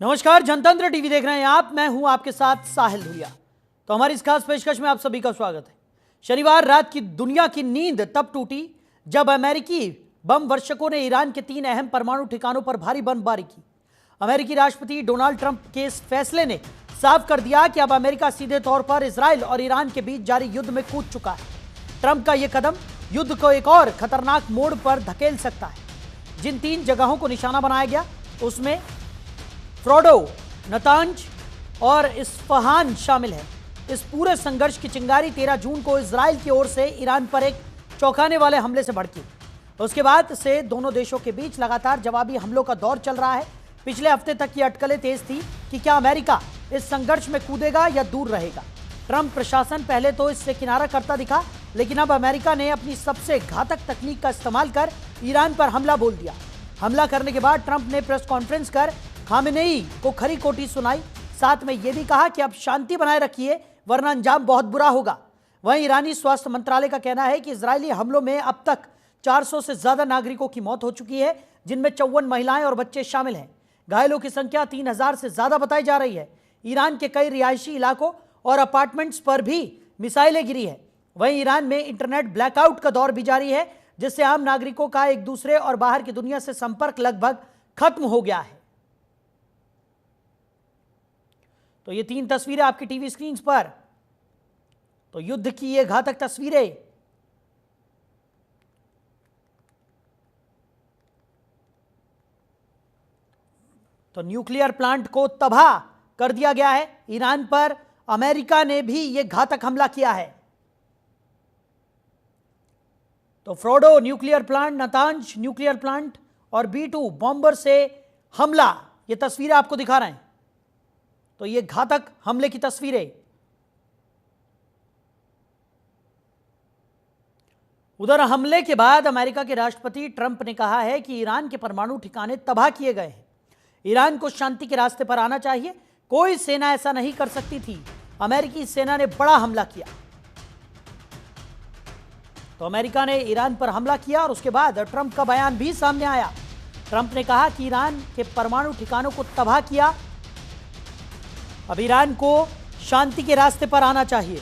नमस्कार, जनतंत्र टीवी देख रहे हैं आप। मैं हूं आपके साथ साहिल धुलिया। तो हमारी इस खास पेशकश में आप सभी का स्वागत है। शनिवार रात की दुनिया की नींद तब टूटी जब अमेरिकी बम वर्षकों ने ईरान के 3 अहम परमाणु ठिकानों पर भारी बमबारी की। अमेरिकी राष्ट्रपति डोनाल्ड ट्रंप के इस फैसले ने साफ कर दिया कि अब अमेरिका सीधे तौर पर इजराइल और ईरान के बीच जारी युद्ध में कूद चुका है। ट्रंप का यह कदम युद्ध को एक और खतरनाक मोड़ पर धकेल सकता है। जिन 3 जगहों को निशाना बनाया गया उसमें फ्रोडो, नतांज और इस्फहान शामिल है। इस पूरे संघर्ष की चिंगारी 13 जून को इजराइल की ओर से ईरान पर एक चौंकाने वाले हमले से भड़की। उसके बाद से दोनों देशों के बीच लगातार जवाबी हमलों का दौर चल रहा है। पिछले हफ्ते तक की अटकलें तेज थी कि क्या अमेरिका इस संघर्ष में कूदेगा या दूर रहेगा। ट्रंप प्रशासन पहले तो इससे किनारा करता दिखा, लेकिन अब अमेरिका ने अपनी सबसे घातक तकनीक का इस्तेमाल कर ईरान पर हमला बोल दिया। हमला करने के बाद ट्रंप ने प्रेस कॉन्फ्रेंस कर खामेनेई को खरी खोटी सुनाई। साथ में यह भी कहा कि अब शांति बनाए रखिए वरना अंजाम बहुत बुरा होगा। वहीं ईरानी स्वास्थ्य मंत्रालय का कहना है कि इजरायली हमलों में अब तक 400 से ज्यादा नागरिकों की मौत हो चुकी है, जिनमें 54 महिलाएं और बच्चे शामिल हैं। घायलों की संख्या 3000 से ज्यादा बताई जा रही है। ईरान के कई रिहायशी इलाकों और अपार्टमेंट्स पर भी मिसाइलें गिरी है। वहीं ईरान में इंटरनेट ब्लैकआउट का दौर भी जारी है, जिससे आम नागरिकों का एक दूसरे और बाहर की दुनिया से संपर्क लगभग खत्म हो गया है। तो ये 3 तस्वीरें आपकी टीवी स्क्रीन पर। तो युद्ध की ये घातक तस्वीरें। तो न्यूक्लियर प्लांट को तबाह कर दिया गया है। ईरान पर अमेरिका ने भी यह घातक हमला किया है। तो Frodo nuclear plant, Natanz nuclear plant और B2 बॉम्बर से हमला, ये तस्वीरें आपको दिखा रहे हैं। तो ये घातक हमले की तस्वीरें। उधर हमले के बाद अमेरिका के राष्ट्रपति ट्रंप ने कहा है कि ईरान के परमाणु ठिकाने तबाह किए गए हैं। ईरान को शांति के रास्ते पर आना चाहिए। कोई सेना ऐसा नहीं कर सकती थी। अमेरिकी सेना ने बड़ा हमला किया। तो अमेरिका ने ईरान पर हमला किया और उसके बाद ट्रंप का बयान भी सामने आया। ट्रंप ने कहा कि ईरान के परमाणु ठिकानों को तबाह किया। अब ईरान को शांति के रास्ते पर आना चाहिए।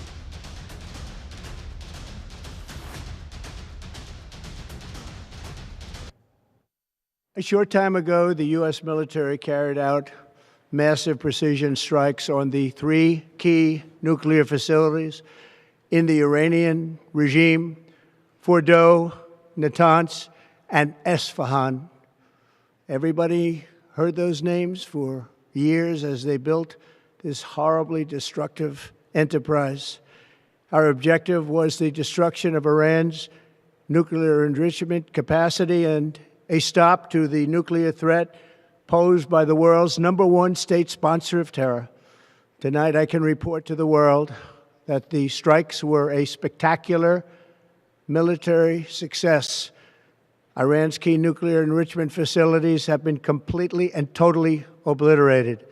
A short time ago, the U.S. military carried out massive precision strikes on the 3 key nuclear facilities in the Iranian regime: Fordow, Natanz, and Esfahan. Everybody heard those names for years as they built this horribly destructive enterprise. Our objective was the destruction of Iran's nuclear enrichment capacity and a stop to the nuclear threat posed by the world's #1 state sponsor of terror. Tonight, I can report to the world that the strikes were a spectacular military success. Iran's key nuclear enrichment facilities have been completely and totally obliterated.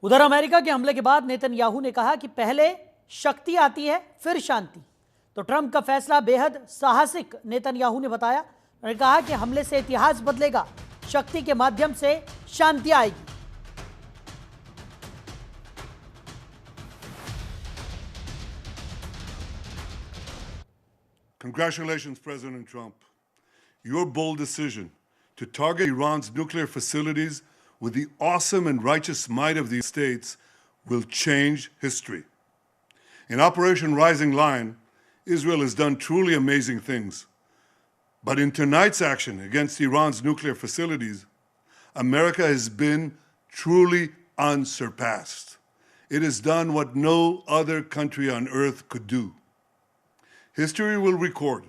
उधर America के हमले के बाद Netanyahu ने कहा कि पहले शक्ति आती है फिर शांति। तो ट्रंप का फैसला बेहद साहसिक नेतन्याहू ने बताया। उन्होंने कहा कि हमले से इतिहास बदलेगा, शक्ति के माध्यम से शांति आएगी। Congratulations, President Trump. Your bold decision to target Iran's nuclear facilities with the awesome and righteous might of the States will change history. In Operation Rising Lion, Israel has done truly amazing things. But in tonight's action against Iran's nuclear facilities, America has been truly unsurpassed. It has done what no other country on earth could do. History will record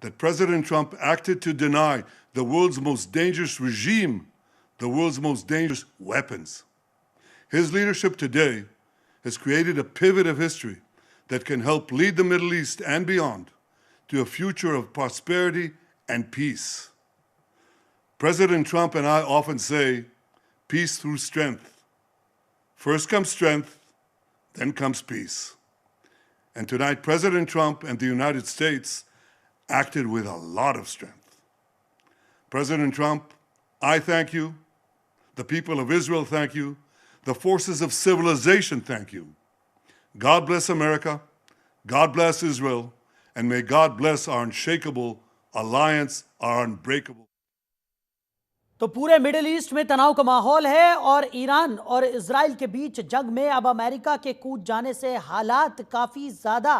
that President Trump acted to deny the world's most dangerous regime the world's most dangerous weapons. His leadership today has created a pivot of history that can help lead the Middle East and beyond to a future of prosperity and peace. President Trump and I often say, peace through strength. First comes strength, then comes peace. And tonight, President Trump and the United States acted with a lot of strength. President Trump, I thank you. The people of Israel thank you. The forces of civilization thank you. God bless America. God bless Israel. And may God bless our unshakable alliance, our unbreakable. तो पूरे middle east में तनाव का माहौल है और Iran और Israel के बीच जंग में अब अमेरिका के कूद जाने से हालात काफी ज्यादा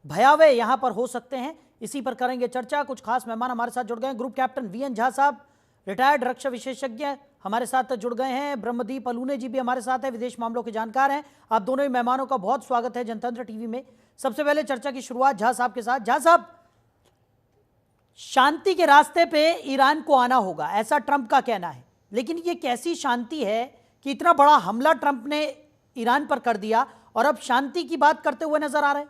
भयावह यहां पर हो सकते हैं। इसी पर करेंगे चर्चा। कुछ खास मेहमान हमारे साथ जुड़ गए हैं। ग्रुप कैप्टन वीएन झा साहब, रिटायर्ड रक्षा विशेषज्ञ, हमारे साथ जुड़ गए हैं। ब्रह्मदीप अलूने जी भी हमारे साथ हैं, विदेश मामलों के जानकार हैं। आप दोनों ही मेहमानों का बहुत स्वागत है जनतंत्र टीवी में। सबसे पहले चर्चा की शुरुआत झा साहब के साथ। झा साहब, शांति के रास्ते पे ईरान को आना होगा, ऐसा ट्रंप का कहना है, लेकिन ये कैसी शांति है कि इतना बड़ा हमला ट्रंप ने ईरान पर कर दिया और अब शांति की बात करते हुए नजर आ रहे हैं?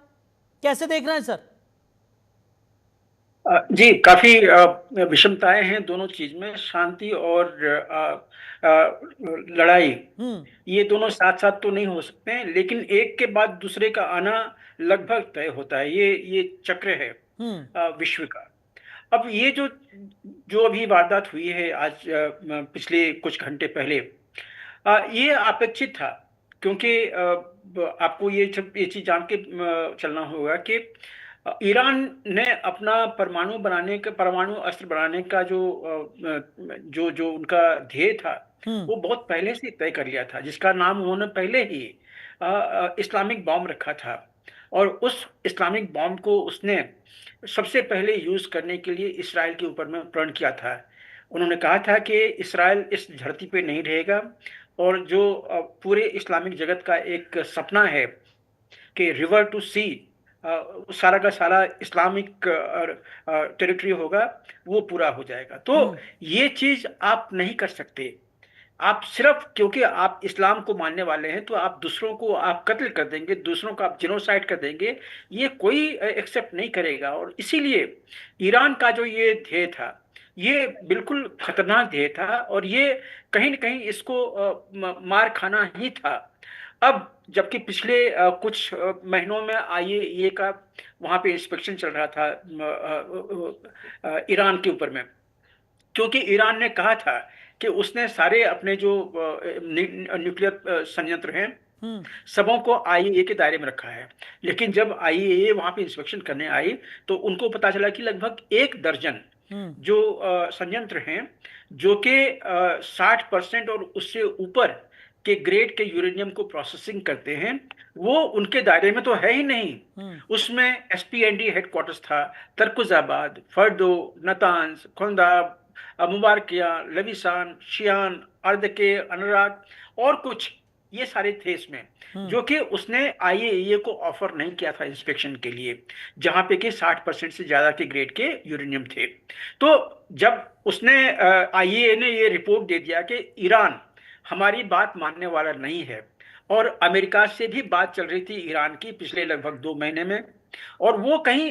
कैसे देख रहे हैं सर? जी, काफी विषमताएं हैं दोनों चीज में। शांति और लड़ाई, ये दोनों साथ साथ तो नहीं हो सकते हैं, लेकिन एक के बाद दूसरे का आना लगभग तय होता है। ये चक्र है विश्व का। अब ये जो अभी वारदात हुई है आज पिछले कुछ घंटे पहले, ये अपेक्षित था, क्योंकि आपको ये चीज जान के चलना होगा कि ईरान ने अपना परमाणु अस्त्र बनाने का जो उनका ध्येय था, वो बहुत पहले से तय कर लिया था, जिसका नाम उन्होंने पहले ही इस्लामिक बॉम्ब रखा था। और उस इस्लामिक बॉम्ब को उसने सबसे पहले यूज करने के लिए इसराइल के ऊपर में प्रण किया था। उन्होंने कहा था कि इसराइल इस धरती पे नहीं रहेगा, और जो पूरे इस्लामिक जगत का एक सपना है कि रिवर टू सी सारा का सारा इस्लामिक टेरिटरी होगा, वो पूरा हो जाएगा। तो ये चीज आप नहीं कर सकते। आप सिर्फ क्योंकि आप इस्लाम को मानने वाले हैं तो आप दूसरों को आप कत्ल कर देंगे, दूसरों को आप जिनोसाइड कर देंगे, ये कोई एक्सेप्ट नहीं करेगा। और इसीलिए ईरान का जो ये ध्येय था, ये बिल्कुल खतरनाक ध्येय था, और ये कहीं न कहीं इसको मार खाना ही था। अब जबकि पिछले कुछ महीनों में आईएईए का वहां पे इंस्पेक्शन चल रहा था ईरान के ऊपर में, क्योंकि ईरान ने कहा था कि उसने सारे अपने जो न्यूक्लियर संयंत्र हैं सबों को आईएईए के दायरे में रखा है। लेकिन जब आईएईए वहां पे इंस्पेक्शन करने आई तो उनको पता चला कि लगभग 1 दर्जन जो संयंत्र हैं, जो कि 60% और उससे ऊपर के ग्रेड के यूरेनियम को प्रोसेसिंग करते हैं, वो उनके दायरे में तो है ही नहीं। उसमें एसपीएनडी हेडक्वार्टर्स था, तरकुजाबाद, फर्दो, नतांज, खुंदाब, मुबारकिया, लविसान, शियान, अर्दके, अनुराग और कुछ, ये सारे थे इसमें, जो कि उसने आईएईए को ऑफर नहीं किया था इंस्पेक्शन के लिए, जहां पे कि 60% से ज्यादा के ग्रेड के यूरेनियम थे। तो जब उसने आईएईए ने ये रिपोर्ट दे दिया कि ईरान हमारी बात मानने वाला नहीं है, और अमेरिका से भी बात चल रही थी ईरान की पिछले लगभग 2 महीने में, और वो कहीं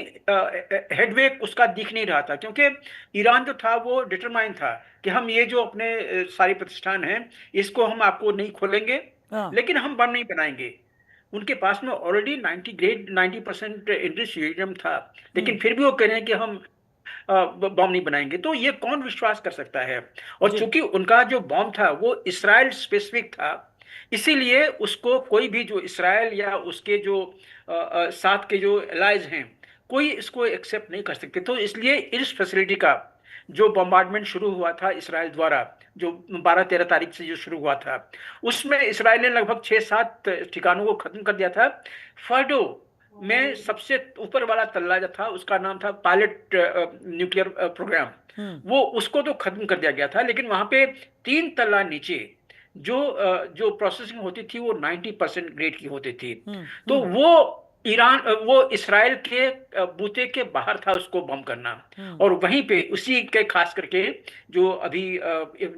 हेडवे उसका दिख नहीं रहा था, क्योंकि ईरान जो था वो डिटरमाइन था कि हम ये जो अपने सारे प्रतिष्ठान हैं इसको हम आपको नहीं खोलेंगे, लेकिन हम बम नहीं बनाएंगे। उनके पास में ऑलरेडी 90% इंडस्ट्री यूरेनियम था, लेकिन फिर भी वो कह रहे हैं कि हम बॉम्ब नहीं बनाएंगे। तो ये कौन विश्वास कर सकता है? और चूंकि उनका जो बॉम्ब था वो इसराइल स्पेसिफिक था, इसीलिए उसको कोई भी जो इसराइल या उसके जो साथ के जो एलाइज हैं, कोई इसको एक्सेप्ट नहीं कर सकते। तो इसलिए इस फैसिलिटी का जो बम्बार्डमेंट शुरू हुआ था इसराइल द्वारा, जो 12-13 तारीख से जो शुरू हुआ था, उसमें इसराइल ने लगभग 6-7 ठिकानों को खत्म कर दिया था। फर्डो में सबसे ऊपर वाला तल्ला जो था उसका नाम था पायलट न्यूक्लियर प्रोग्राम, वो उसको तो खत्म कर दिया गया था, लेकिन वहां पे 3 तल्ला नीचे जो प्रोसेसिंग होती थी वो 90% ग्रेड की होती थी। तो वो इसराइल के बूते के बाहर था उसको बम करना, और वहीं पे उसी के खास करके जो अभी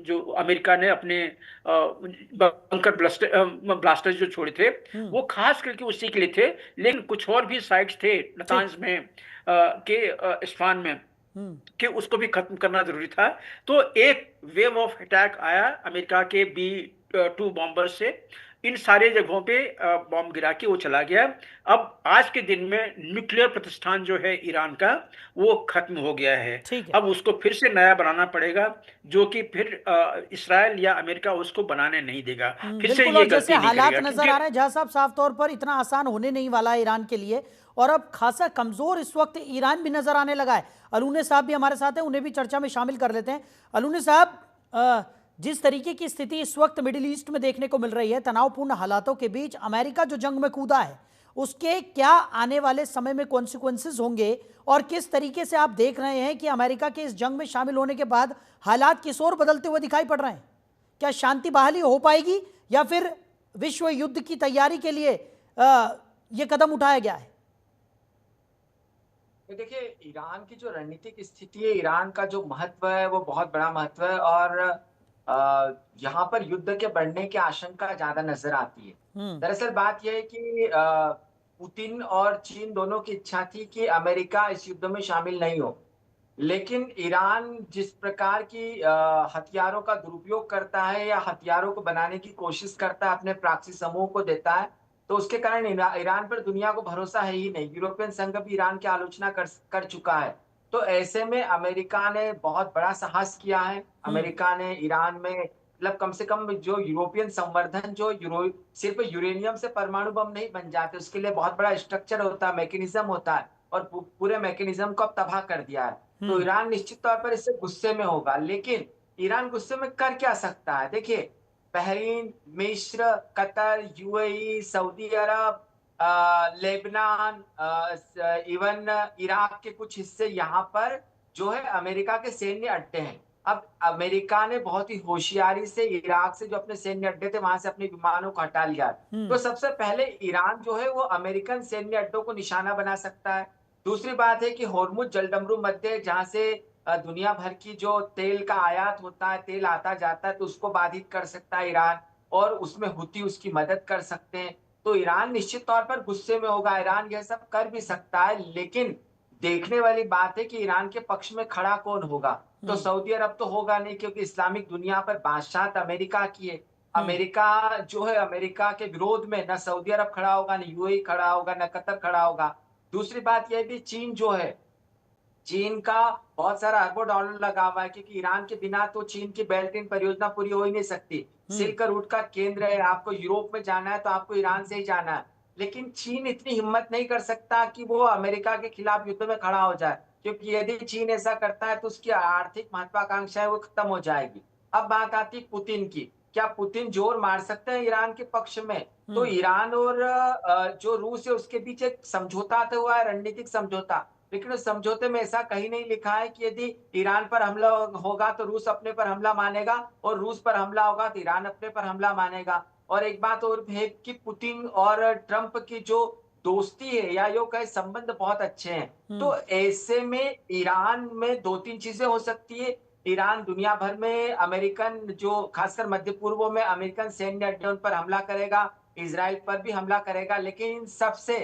जो अमेरिका ने अपने बंकर ब्लास्टर्स जो छोड़े थे, वो खास करके उसी के लिए थे। लेकिन कुछ और भी साइट्स थे नतांज में के इस्फान में कि उसको भी खत्म करना जरूरी था। तो एक वेव ऑफ अटैक आया अमेरिका के B-2 बॉम्बर से, इन सारे जगहों पे बॉम्ब गिरा के वो चला गया। अब आज के दिन में न्यूक्लियर प्रतिष्ठान जो है ईरान का, वो खत्म हो गया है। ठीक है। अब उसको फिर से नया बनाना पड़ेगा, जो कि फिर इसराइल या अमेरिका उसको बनाने नहीं देगा, फिर से बिल्कुल। ये और जैसे गलती नहीं हालात करेगा, नजर आ रहे हैं जहां साहब, साफ तौर पर इतना आसान होने नहीं वाला है ईरान के लिए, और अब खासा कमजोर इस वक्त ईरान भी नजर आने लगा है। अलूने साहब भी हमारे साथ हैं, उन्हें भी चर्चा में शामिल कर लेते हैं। अलूने साहब, जिस तरीके की स्थिति इस वक्त मिडिल ईस्ट में देखने को मिल रही है, तनावपूर्ण हालातों के बीच अमेरिका जो जंग में कूदा है, उसके क्या आने वाले समय में कॉन्सिक्वेंसेस होंगे, और किस तरीके से आप देख रहे हैं कि अमेरिका के इस जंग में शामिल होने के बाद हालात किस ओर बदलते हुए दिखाई पड़ रहे हैं? क्या शांति बहाली हो पाएगी, या फिर विश्व युद्ध की तैयारी के लिए यह कदम उठाया गया है? देखिए, ईरान की जो रणनीतिक स्थिति है, ईरान का जो महत्व है वो बहुत बड़ा महत्व है, और यहाँ पर युद्ध के बढ़ने की आशंका ज्यादा नजर आती है। दरअसल बात यह है कि पुतिन और चीन दोनों की इच्छा थी कि अमेरिका इस युद्ध में शामिल नहीं हो, लेकिन ईरान जिस प्रकार की हथियारों का दुरुपयोग करता है या हथियारों को बनाने की कोशिश करता है, अपने प्रॉक्सी समूह को देता है, तो उसके कारण ईरान पर दुनिया को भरोसा है ही नहीं। यूरोपियन संघ भी ईरान की आलोचना कर चुका है। तो ऐसे में अमेरिका ने बहुत बड़ा साहस किया है। अमेरिका ने ईरान में, मतलब कम से कम जो यूरोपियन संवर्धन, सिर्फ यूरेनियम से परमाणु बम नहीं बन जाते, उसके लिए बहुत बड़ा स्ट्रक्चर होता है, मैकेनिज्म होता है, और पूरे मैकेनिज्म को अब तबाह कर दिया है। तो ईरान निश्चित तौर पर इससे गुस्से में होगा, लेकिन ईरान गुस्से में कर क्या सकता है? देखिए, बहरीन, मिस्र, कतर, यूएई, सऊदी अरब, लेबनान, इवन इराक के कुछ हिस्से, यहाँ पर जो है अमेरिका के सैन्य अड्डे हैं। अब अमेरिका ने बहुत ही होशियारी से इराक से जो अपने सैन्य अड्डे थे, वहां से अपने विमानों को हटा लिया। तो सबसे पहले ईरान जो है वो अमेरिकन सैन्य अड्डों को निशाना बना सकता है। दूसरी बात है कि होर्मुज जलडमरू मध्य, जहां से दुनिया भर की जो तेल का आयात होता है, तेल आता जाता है, तो उसको बाधित कर सकता है ईरान, और उसमें हुती उसकी मदद कर सकते हैं। तो ईरान निश्चित तौर पर गुस्से में होगा। ईरान यह सब कर भी सकता है, लेकिन देखने वाली बात है कि ईरान के पक्ष में खड़ा कौन होगा। तो सऊदी अरब तो होगा नहीं, क्योंकि इस्लामिक दुनिया पर बादशाहत अमेरिका की है। अमेरिका जो है, अमेरिका के विरोध में न सऊदी अरब खड़ा होगा, न यूएई खड़ा होगा, न कतर खड़ा होगा। दूसरी बात यह भी, चीन जो है, चीन का बहुत सारा अरबों डॉलर लगा हुआ है, क्योंकि ईरान के बिना तो चीन की बेल्ट इन परियोजना पूरी हो ही नहीं सकती। सिल्क रूट का केंद्र है, आपको यूरोप में जाना है तो आपको ईरान से ही जाना है। लेकिन चीन इतनी हिम्मत नहीं कर सकता कि वो अमेरिका के खिलाफ युद्ध में खड़ा हो जाए, क्योंकि यदि चीन ऐसा करता है तो उसकी आर्थिक महत्वाकांक्षा है वो खत्म हो जाएगी। अब बात आती पुतिन की, क्या पुतिन जोर मार सकते हैं ईरान के पक्ष में? तो ईरान और जो रूस है उसके बीच एक समझौता तो हुआ है, रणनीतिक समझौता, लेकिन उस समझौते में ऐसा कहीं नहीं लिखा है कि यदि ईरान पर हमला होगा तो रूस अपने पर हमला मानेगा, और रूस पर हमला होगा तो ईरान अपने पर हमला मानेगा। और एक बात और है कि पुतिन और ट्रंप की जो दोस्ती है, या यो कहे संबंध बहुत अच्छे हैं। तो ऐसे में ईरान में दो तीन चीजें हो सकती है। ईरान दुनिया भर में अमेरिकन, जो खासकर मध्य पूर्व में अमेरिकन सैन्य अड्डे, उन पर हमला करेगा, इजराइल पर भी हमला करेगा। लेकिन इन सबसे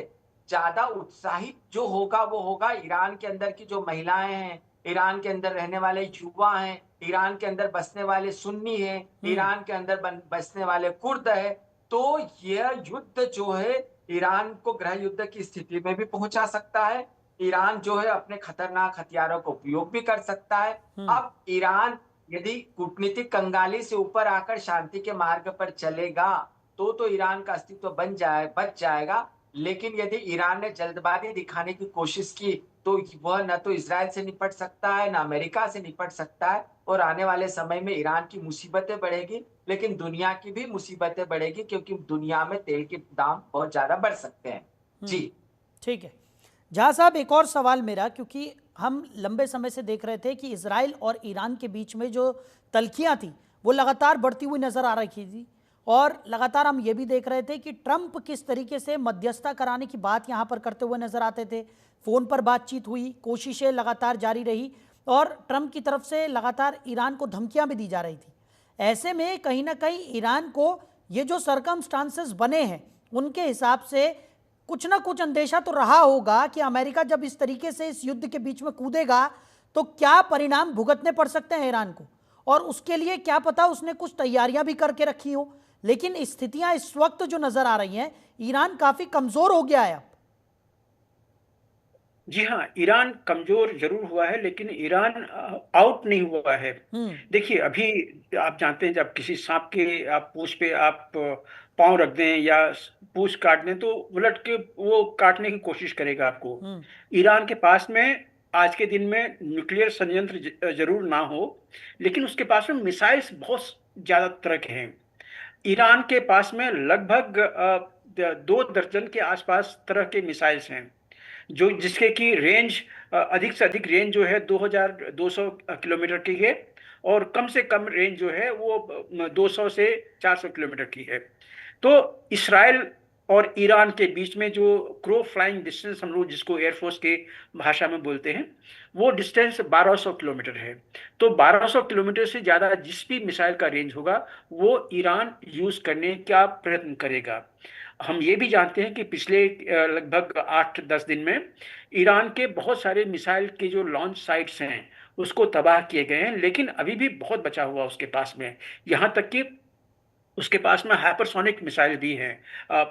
ज्यादा उत्साहित जो होगा वो होगा ईरान के अंदर की जो महिलाएं हैं, ईरान के अंदर रहने वाले युवा हैं, ईरान के अंदर बसने वाले सुन्नी हैं, ईरान के अंदर बसने वाले कुर्द है। तो यह युद्ध जो है ईरान को गृह युद्ध की स्थिति में भी पहुंचा सकता है। ईरान जो है अपने खतरनाक हथियारों का उपयोग भी कर सकता है। अब ईरान यदि कूटनीतिक कंगाली से ऊपर आकर शांति के मार्ग पर चलेगा तो ईरान का अस्तित्व बच जाएगा। लेकिन यदि ईरान ने जल्दबाजी दिखाने की कोशिश की तो वह न तो इजराइल से निपट सकता है, न अमेरिका से निपट सकता है, और आने वाले समय में ईरान की मुसीबतें बढ़ेगी, लेकिन दुनिया की भी मुसीबतें बढ़ेगी, क्योंकि दुनिया में तेल के दाम बहुत ज्यादा बढ़ सकते हैं। जी ठीक है। जहां साहब, एक और सवाल मेरा, क्योंकि हम लंबे समय से देख रहे थे कि इजराइल और ईरान के बीच में जो तल्खियां थी वो लगातार बढ़ती हुई नजर आ रही थी, और लगातार हम ये भी देख रहे थे कि ट्रंप किस तरीके से मध्यस्थता कराने की बात यहाँ पर करते हुए नजर आते थे। फ़ोन पर बातचीत हुई, कोशिशें लगातार जारी रही, और ट्रंप की तरफ से लगातार ईरान को धमकियाँ भी दी जा रही थी। ऐसे में कहीं ना कहीं ईरान को ये जो सरकमस्टांसेस बने हैं उनके हिसाब से कुछ ना कुछ अंदेशा तो रहा होगा कि अमेरिका जब इस तरीके से इस युद्ध के बीच में कूदेगा तो क्या परिणाम भुगतने पड़ सकते हैं ईरान को, और उसके लिए क्या पता उसने कुछ तैयारियां भी करके रखी हो। लेकिन स्थितियां इस वक्त जो नजर आ रही हैं, ईरान काफी कमजोर हो गया है अब। जी हाँ, ईरान कमजोर जरूर हुआ है, लेकिन ईरान आउट नहीं हुआ है। देखिए, अभी आप जानते हैं, जब किसी सांप के आप पूंछ पे आप पांव रख दें या पूंछ काट दें तो उलट के वो काटने की कोशिश करेगा आपको। ईरान के पास में आज के दिन में न्यूक्लियर संयंत्र जरूर ना हो, लेकिन उसके पास में मिसाइल्स बहुत ज्यादा तरह के हैं। ईरान के पास में लगभग 2 दर्जन के आसपास तरह के मिसाइल्स हैं, जो जिसके की रेंज अधिक से अधिक रेंज जो है 2200 किलोमीटर की है, और कम से कम रेंज जो है वो 200 से 400 किलोमीटर की है। तो इसराइल और ईरान के बीच में जो क्रो फ्लाइंग डिस्टेंस हम लोग जिसको एयरफोर्स के भाषा में बोलते हैं, वो डिस्टेंस 1200 किलोमीटर है। तो 1200 किलोमीटर से ज़्यादा जिस भी मिसाइल का रेंज होगा वो ईरान यूज़ करने का प्रयत्न करेगा। हम ये भी जानते हैं कि पिछले लगभग 8-10 दिन में ईरान के बहुत सारे मिसाइल के जो लॉन्च साइट्स हैं उसको तबाह किए गए हैं, लेकिन अभी भी बहुत बचा हुआ उसके पास में। यहाँ तक कि उसके पास में हाइपरसोनिक मिसाइल भी हैं,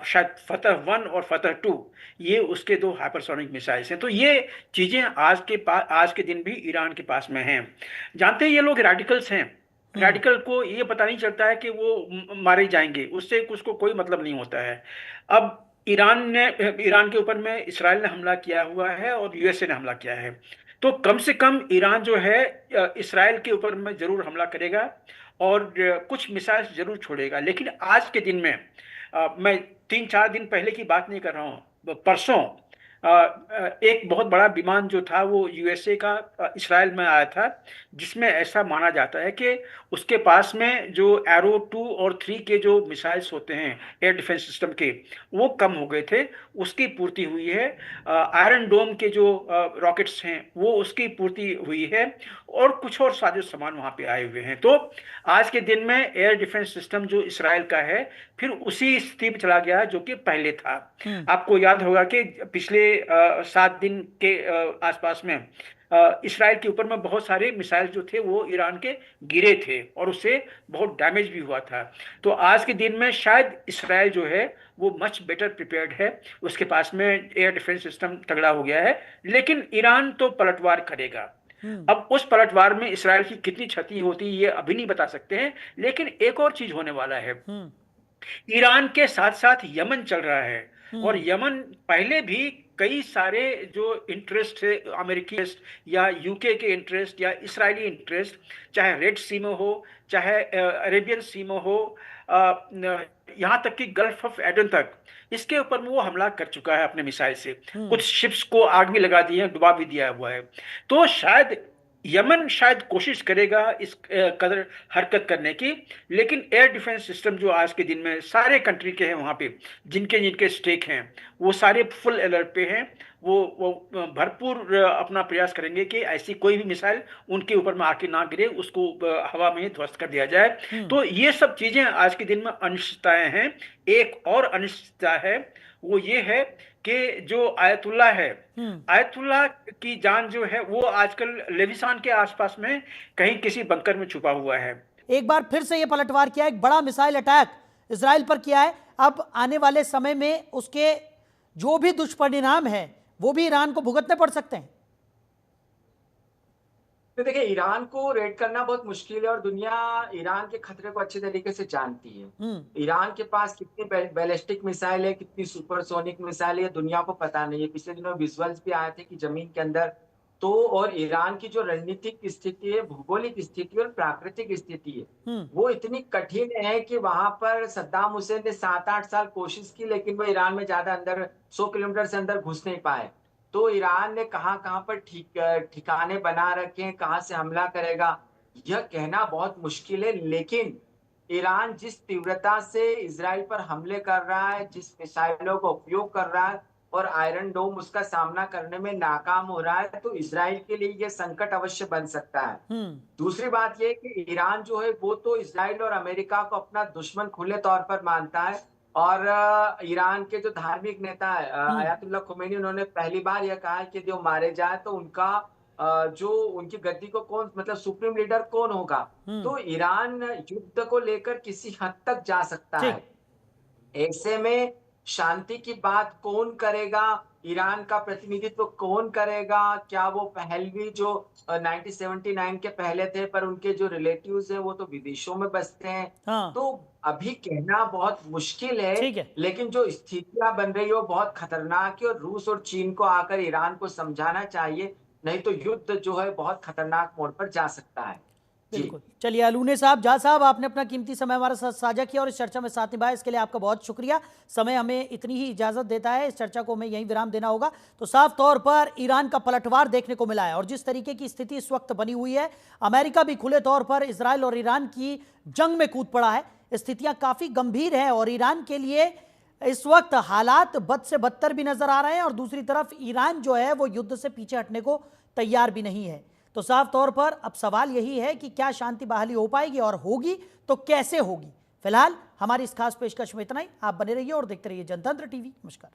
शायद फतह 1 और फतह 2, ये उसके 2 हाइपरसोनिक मिसाइल्स हैं। तो ये चीज़ें आज के दिन भी ईरान के पास में हैं। जानते हैं, ये लोग रेडिकल्स हैं। रेडिकल को ये पता नहीं चलता है कि वो मारे जाएंगे, उससे उसको कोई मतलब नहीं होता है। अब ईरान के ऊपर में इसराइल ने हमला किया हुआ है और यूएसए ने हमला किया है, तो कम से कम ईरान जो है इसराइल के ऊपर में जरूर हमला करेगा और कुछ मिसाइल जरूर छोड़ेगा। लेकिन आज के दिन में मैं 3-4 दिन पहले की बात नहीं कर रहा हूँ, परसों एक बहुत बड़ा विमान जो था वो यूएसए का इसराइल में आया था, जिसमें ऐसा माना जाता है कि उसके पास में जो एरो 2 और 3 के जो मिसाइल्स होते हैं एयर डिफेंस सिस्टम के, वो कम हो गए थे, उसकी पूर्ति हुई है। आयरन डोम के जो रॉकेट्स हैं वो उसकी पूर्ति हुई है, और कुछ और साजो सामान वहां पे आए हुए हैं। तो आज के दिन में एयर डिफेंस सिस्टम जो इसराइल का है फिर उसी स्थिति में चला गया जो कि पहले था। आपको याद होगा कि पिछले 7 दिन के आसपास में इसराइल के ऊपर में बहुत सारे मिसाइल जो थे वो ईरान के गिरे थे और उससे बहुत डैमेज भी हुआ था। तो आज के दिन में शायद इसराइल जो है वो मच बेटर प्रिपेयर्ड है, उसके पास में एयर डिफेंस सिस्टम तगड़ा हो गया है। लेकिन ईरान तो पलटवार करेगा। अब उस पलटवार में इसराइल की कितनी क्षति होती है ये अभी नहीं बता सकते हैं, लेकिन एक और चीज होने वाला है। ईरान के साथ साथ यमन चल रहा है, और यमन पहले भी कई सारे जो इंटरेस्ट है, अमेरिकी इंटरेस्ट या यूके के इंटरेस्ट या इसराइली इंटरेस्ट, चाहे रेड सी में हो चाहे अरेबियन सी में हो, यहाँ तक कि गल्फ ऑफ एडन तक, इसके ऊपर में वो हमला कर चुका है अपने मिसाइल से। कुछ शिप्स को आग भी लगा दी है, डुबा भी दिया हुआ है। तो शायद यमन कोशिश करेगा इस कदर हरकत करने की, लेकिन एयर डिफेंस सिस्टम जो आज के दिन में सारे कंट्री के हैं वहाँ पे, जिनके जिनके स्टेक हैं, वो सारे फुल अलर्ट पे हैं। वो भरपूर अपना प्रयास करेंगे कि ऐसी कोई भी मिसाइल उनके ऊपर में आके ना गिरे, उसको हवा में ध्वस्त कर दिया जाए। तो ये सब चीजें आज के दिन में अनिश्चितताएं हैं। एक और अनिश्चितता है, वो ये है कि जो आयतुल्ला है, आयतुल्ला की जान जो है वो आजकल लेविसान के आसपास में कहीं किसी बंकर में छुपा हुआ है। एक बार फिर से ये पलटवार किया, एक बड़ा मिसाइल अटैक इजराइल पर किया है। अब आने वाले समय में उसके जो भी दुष्परिणाम है वो भी ईरान को भुगतने पड़ सकते हैं। तो देखिए, ईरान को रेड करना बहुत मुश्किल है और दुनिया ईरान के खतरे को अच्छे तरीके से जानती है। ईरान के पास कितनी बैलिस्टिक मिसाइल है, कितनी सुपरसोनिक मिसाइल है, दुनिया को पता नहीं है। पिछले दिनों विजुअल्स भी आए थे कि जमीन के अंदर तो, और ईरान की जो रणनीतिक स्थिति है, भौगोलिक स्थिति और प्राकृतिक स्थिति है, वो इतनी कठिन है कि वहां पर सद्दाम हुसैन ने 7-8 साल कोशिश की, लेकिन वो ईरान में ज्यादा अंदर 100 किलोमीटर से अंदर घुस नहीं पाए। तो ईरान ने कहां कहां पर ठिकाने बना रखे हैं, कहां से हमला करेगा यह कहना बहुत मुश्किल है। लेकिन ईरान जिस तीव्रता से इजराइल पर हमले कर रहा है, जिस मिसाइलों का उपयोग कर रहा है और आयरन डोम उसका सामना करने में नाकाम हो रहा है, तो इजराइल के लिए यह संकट अवश्य बन सकता है। दूसरी बात यह कि ईरान जो है वो तो इजराइल और अमेरिका को अपना दुश्मन खुले तौर पर मानता है, और ईरान के जो धार्मिक नेता है आयतुल्लाह खुमैनी, उन्होंने पहली बार यह कहा है कि जो मारे जाए तो उनका जो उनकी गद्दी को कौन मतलब सुप्रीम लीडर कौन होगा, तो ईरान युद्ध को लेकर किसी हद तक जा सकता है। ठीक। ऐसे में शांति की बात कौन करेगा, ईरान का प्रतिनिधित्व कौन करेगा, क्या वो पहलवी जो 1979 के पहले थे पर उनके जो रिलेटिव्स हैं वो तो विदेशों में बसते हैं, हाँ। तो अभी कहना बहुत मुश्किल है। ठीक है। लेकिन जो स्थितियां बन रही है वो बहुत खतरनाक है और रूस और चीन को आकर ईरान को समझाना चाहिए, नहीं तो युद्ध जो है बहुत खतरनाक मोड़ पर जा सकता है। जी। बिल्कुल। चलिए अलूने साहब, जा साहब, आपने अपना कीमती समय हमारे साथ साझा किया और इस चर्चा में साथ निभाया, इसके लिए आपका बहुत शुक्रिया। समय हमें इतनी ही इजाजत देता है, इस चर्चा को हमें यहीं विराम देना होगा। तो साफ तौर पर ईरान का पलटवार देखने को मिला है और जिस तरीके की स्थिति इस वक्त बनी हुई है, अमेरिका भी खुले तौर पर इजराइल और ईरान की जंग में कूद पड़ा है। स्थितियां काफी गंभीर हैं और ईरान के लिए इस वक्त हालात बद से बदतर भी नजर आ रहे हैं और दूसरी तरफ ईरान जो है वो युद्ध से पीछे हटने को तैयार भी नहीं है। तो साफ तौर पर अब सवाल यही है कि क्या शांति बहाली हो पाएगी और होगी तो कैसे होगी। फिलहाल हमारी इस खास पेशकश में इतना ही। आप बने रहिए और देखते रहिए जनतंत्र टीवी। नमस्कार।